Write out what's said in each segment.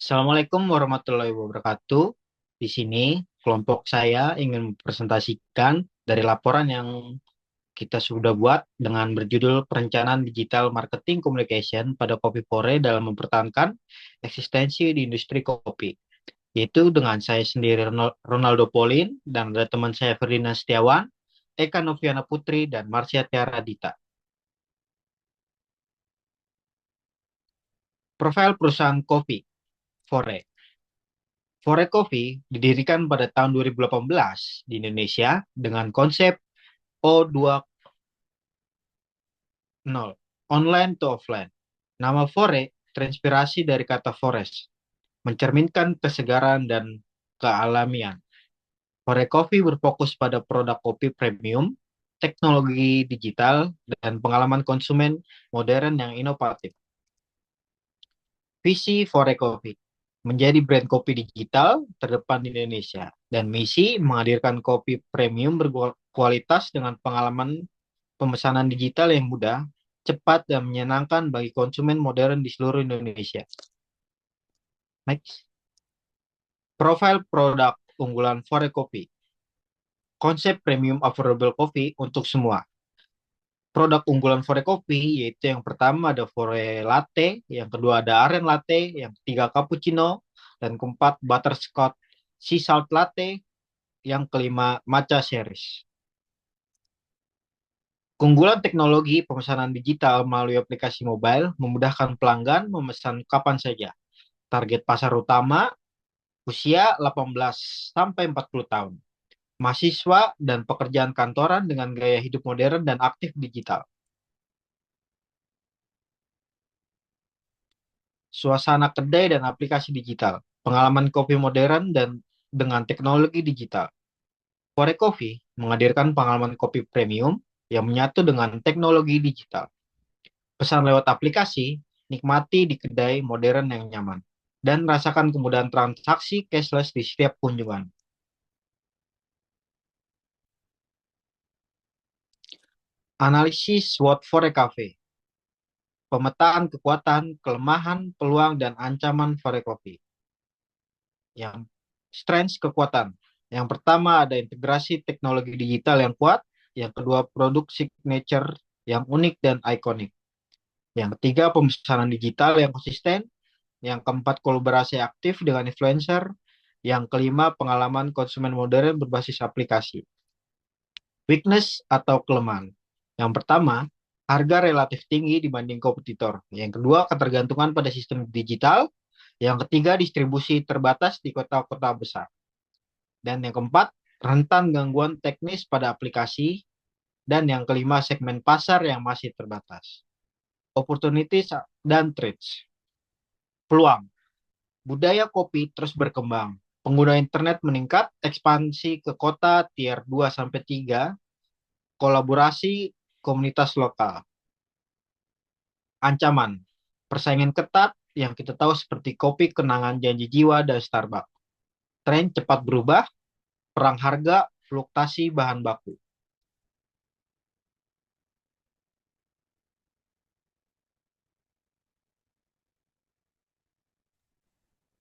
Assalamualaikum warahmatullahi wabarakatuh. Di sini kelompok saya ingin mempresentasikan dari laporan yang kita sudah buat dengan berjudul Perencanaan Digital Marketing Communication pada Kopi Pore dalam mempertahankan eksistensi di industri kopi. Yaitu dengan saya sendiri Ronaldo Polin dan ada teman saya Ferdinand Setiawan, Eka Noviana Putri, dan Marsha Tiara Dita. Profil perusahaan kopi, Fore. Fore Coffee didirikan pada tahun 2018 di Indonesia dengan konsep O20, online to offline. Nama Fore terinspirasi dari kata forest, mencerminkan kesegaran dan kealamian. Fore Coffee berfokus pada produk kopi premium, teknologi digital, dan pengalaman konsumen modern yang inovatif. Visi Fore Coffee menjadi brand kopi digital terdepan di Indonesia, dan misi menghadirkan kopi premium berkualitas dengan pengalaman pemesanan digital yang mudah, cepat, dan menyenangkan bagi konsumen modern di seluruh Indonesia. Next. Profil produk unggulan Fore Coffee. Konsep premium affordable coffee untuk semua. Produk unggulan Fore Coffee yaitu yang pertama ada Fore Latte, yang kedua ada Aren Latte, yang ketiga Cappuccino, dan keempat Butterscotch Sea Salt Latte, yang kelima Matcha Series. Keunggulan teknologi pemesanan digital melalui aplikasi mobile memudahkan pelanggan memesan kapan saja. Target pasar utama usia 18 sampai 40 tahun. Mahasiswa dan pekerjaan kantoran dengan gaya hidup modern dan aktif digital. Suasana kedai dan aplikasi digital. Pengalaman kopi modern dan dengan teknologi digital. Fore Coffee menghadirkan pengalaman kopi premium yang menyatu dengan teknologi digital. Pesan lewat aplikasi, nikmati di kedai modern yang nyaman, dan rasakan kemudahan transaksi cashless di setiap kunjungan. Analisis SWOT Fore Cafe. Pemetaan kekuatan, kelemahan, peluang, dan ancaman Fore Coffee. Yang strengths kekuatan. Yang pertama ada integrasi teknologi digital yang kuat. Yang kedua produk signature yang unik dan ikonik. Yang ketiga pemesanan digital yang konsisten. Yang keempat kolaborasi aktif dengan influencer. Yang kelima pengalaman konsumen modern berbasis aplikasi. Weakness atau kelemahan. Yang pertama, harga relatif tinggi dibanding kompetitor. Yang kedua, ketergantungan pada sistem digital. Yang ketiga, distribusi terbatas di kota-kota besar. Dan yang keempat, rentan gangguan teknis pada aplikasi. Dan yang kelima, segmen pasar yang masih terbatas. Opportunities dan threats. Peluang. Budaya kopi terus berkembang. Pengguna internet meningkat, ekspansi ke kota tier 2 sampai 3, kolaborasi komunitas lokal. Ancaman. Persaingan ketat yang kita tahu seperti kopi kenangan janji jiwa dan Starbucks. Tren cepat berubah, perang harga, fluktuasi bahan baku.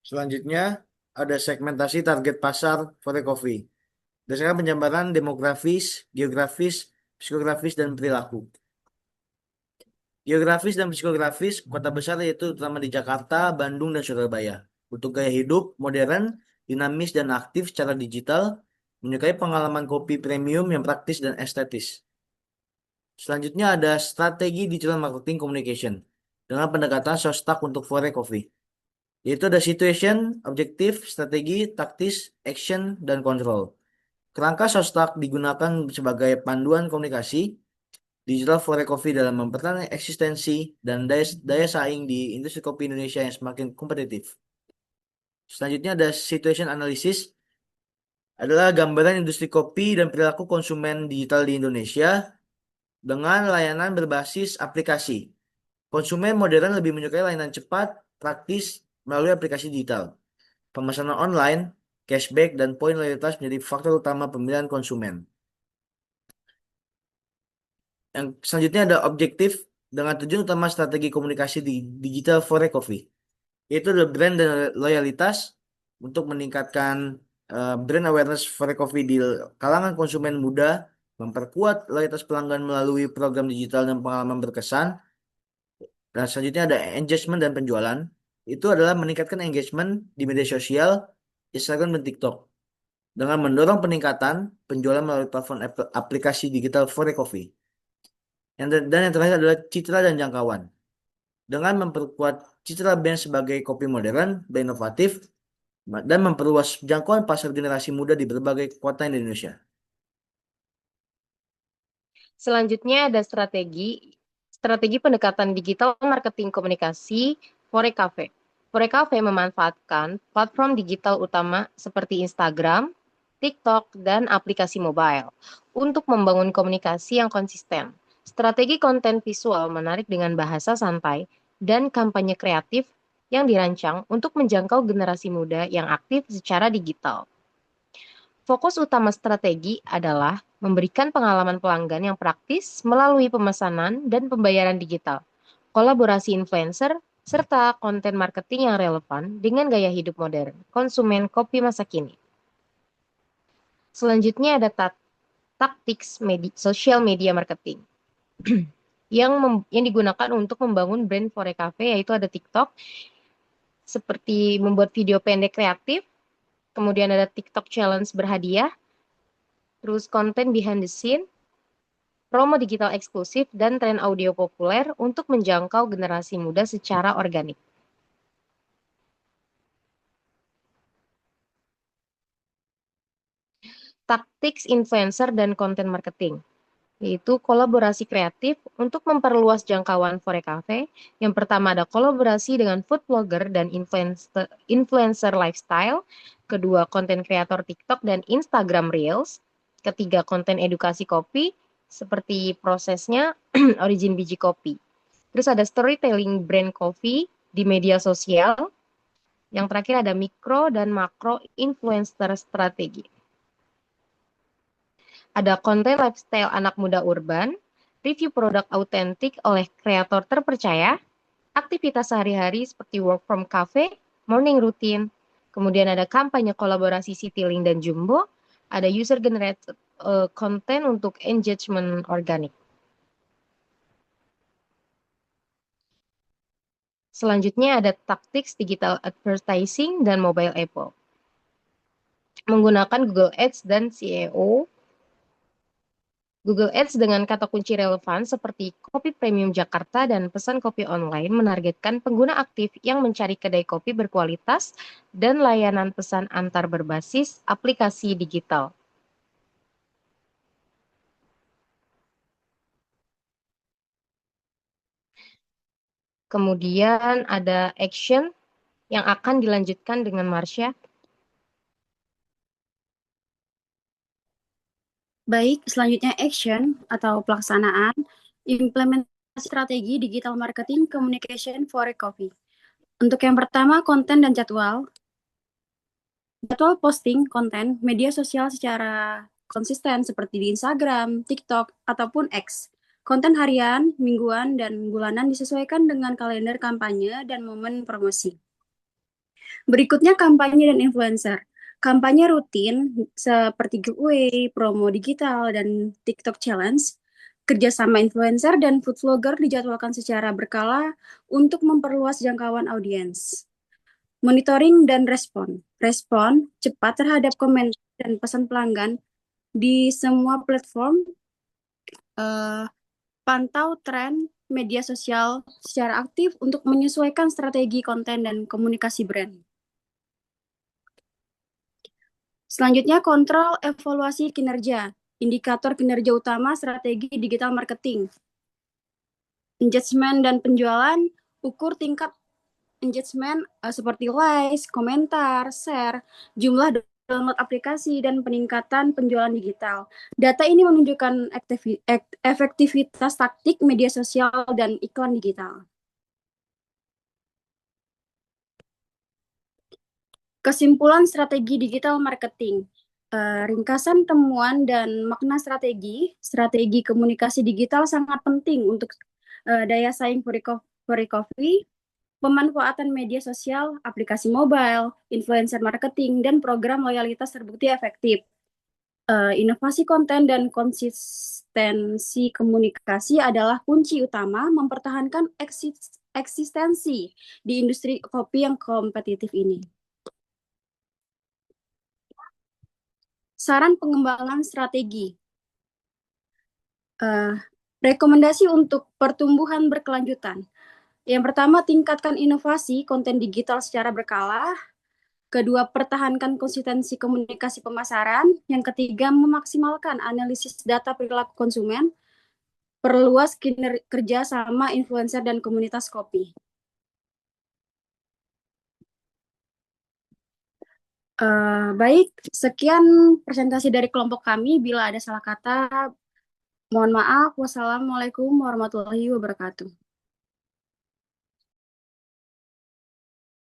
Selanjutnya, ada segmentasi target pasar Fore Coffee. Berdasarkan penjabaran demografis, geografis, psikografis, dan perilaku. Geografis dan psikografis, kota besar yaitu terutama di Jakarta, Bandung, dan Surabaya. Untuk gaya hidup modern, dinamis, dan aktif secara digital, menyukai pengalaman kopi premium yang praktis dan estetis. Selanjutnya ada strategi digital marketing communication dengan pendekatan sostak untuk Fore Coffee. Yaitu ada situation, objektif, strategi, taktis, action, dan kontrol. Kerangka Sostak digunakan sebagai panduan komunikasi digital Fore Coffee dalam mempertahankan eksistensi dan daya saing di industri kopi Indonesia yang semakin kompetitif. Selanjutnya ada situation analysis, adalah gambaran industri kopi dan perilaku konsumen digital di Indonesia dengan layanan berbasis aplikasi. Konsumen modern lebih menyukai layanan cepat, praktis melalui aplikasi digital. Pemesanan online, cashback, dan poin loyalitas menjadi faktor utama pemilihan konsumen. Yang selanjutnya ada objektif dengan tujuan utama strategi komunikasi di digital Fore Coffee, yaitu adalah brand dan loyalitas untuk meningkatkan brand awareness Fore Coffee di kalangan konsumen muda, memperkuat loyalitas pelanggan melalui program digital dan pengalaman berkesan. Dan selanjutnya ada engagement dan penjualan. Itu adalah meningkatkan engagement di media sosial, Instagram dan TikTok dengan mendorong peningkatan penjualan melalui platform aplikasi digital Fore Coffee. Dan yang terakhir adalah citra dan jangkauan. Dengan memperkuat citra brand sebagai kopi modern dan inovatif, dan memperluas jangkauan pasar generasi muda di berbagai kota di Indonesia. Selanjutnya ada strategi pendekatan digital marketing komunikasi Fore Cafe. Fore Cafe memanfaatkan platform digital utama seperti Instagram, TikTok, dan aplikasi mobile untuk membangun komunikasi yang konsisten. Strategi konten visual menarik dengan bahasa santai dan kampanye kreatif yang dirancang untuk menjangkau generasi muda yang aktif secara digital. Fokus utama strategi adalah memberikan pengalaman pelanggan yang praktis melalui pemesanan dan pembayaran digital, kolaborasi influencer, serta konten marketing yang relevan dengan gaya hidup modern konsumen kopi masa kini. Selanjutnya ada taktik social media marketing yang digunakan untuk membangun brand Fore Cafe, yaitu ada TikTok, seperti membuat video pendek kreatif, kemudian ada TikTok challenge berhadiah, terus konten behind the scene, promo digital eksklusif, dan tren audio populer untuk menjangkau generasi muda secara organik. Taktik influencer dan konten marketing, yaitu kolaborasi kreatif untuk memperluas jangkauan Fore Cafe. Yang pertama ada kolaborasi dengan food blogger dan influencer lifestyle. Kedua, konten kreator TikTok dan Instagram Reels. Ketiga, konten edukasi kopi, seperti prosesnya, origin biji kopi. Terus ada storytelling brand coffee di media sosial. Yang terakhir ada mikro dan makro influencer strategi. Ada konten lifestyle anak muda urban, review produk autentik oleh kreator terpercaya, aktivitas sehari-hari seperti work from cafe, morning routine, kemudian ada kampanye kolaborasi Citylink dan Jumbo, ada user generated content untuk engagement organik. Selanjutnya ada taktik digital advertising dan mobile Apple. Menggunakan Google Ads dan SEO. Google Ads dengan kata kunci relevan seperti Kopi Premium Jakarta dan pesan kopi online menargetkan pengguna aktif yang mencari kedai kopi berkualitas dan layanan pesan antar berbasis aplikasi digital. Kemudian ada action yang akan dilanjutkan dengan Marsha. Baik, selanjutnya action atau pelaksanaan implementasi strategi digital marketing communication for a coffee. Untuk yang pertama, konten dan jadwal. Jadwal posting konten media sosial secara konsisten seperti di Instagram, TikTok, ataupun X. Konten harian, mingguan, dan bulanan disesuaikan dengan kalender kampanye dan momen promosi. Berikutnya kampanye dan influencer. Kampanye rutin seperti giveaway, promo digital, dan TikTok challenge. Kerjasama influencer dan food vlogger dijadwalkan secara berkala untuk memperluas jangkauan audiens. Monitoring dan respon. Respon cepat terhadap komentar dan pesan pelanggan di semua platform. Pantau tren media sosial secara aktif untuk menyesuaikan strategi konten dan komunikasi brand. Selanjutnya, kontrol evaluasi kinerja. Indikator kinerja utama strategi digital marketing. Engagement dan penjualan, ukur tingkat engagement seperti likes, komentar, share, jumlah download aplikasi, dan peningkatan penjualan digital. Data ini menunjukkan efektivitas taktik media sosial dan iklan digital. Kesimpulan strategi digital marketing. Ringkasan temuan dan makna strategi komunikasi digital sangat penting untuk daya saing Fore Coffee. pemanfaatan media sosial, aplikasi mobile, influencer marketing, dan program loyalitas terbukti efektif. Inovasi konten dan konsistensi komunikasi adalah kunci utama mempertahankan eksistensi di industri kopi yang kompetitif ini. Saran pengembangan strategi. Rekomendasi untuk pertumbuhan berkelanjutan. Yang pertama, tingkatkan inovasi konten digital secara berkala. Kedua, pertahankan konsistensi komunikasi pemasaran. Yang ketiga, memaksimalkan analisis data perilaku konsumen. Perluas kerja sama influencer dan komunitas kopi. Baik, sekian presentasi dari kelompok kami. Bila ada salah kata, mohon maaf. Wassalamualaikum warahmatullahi wabarakatuh.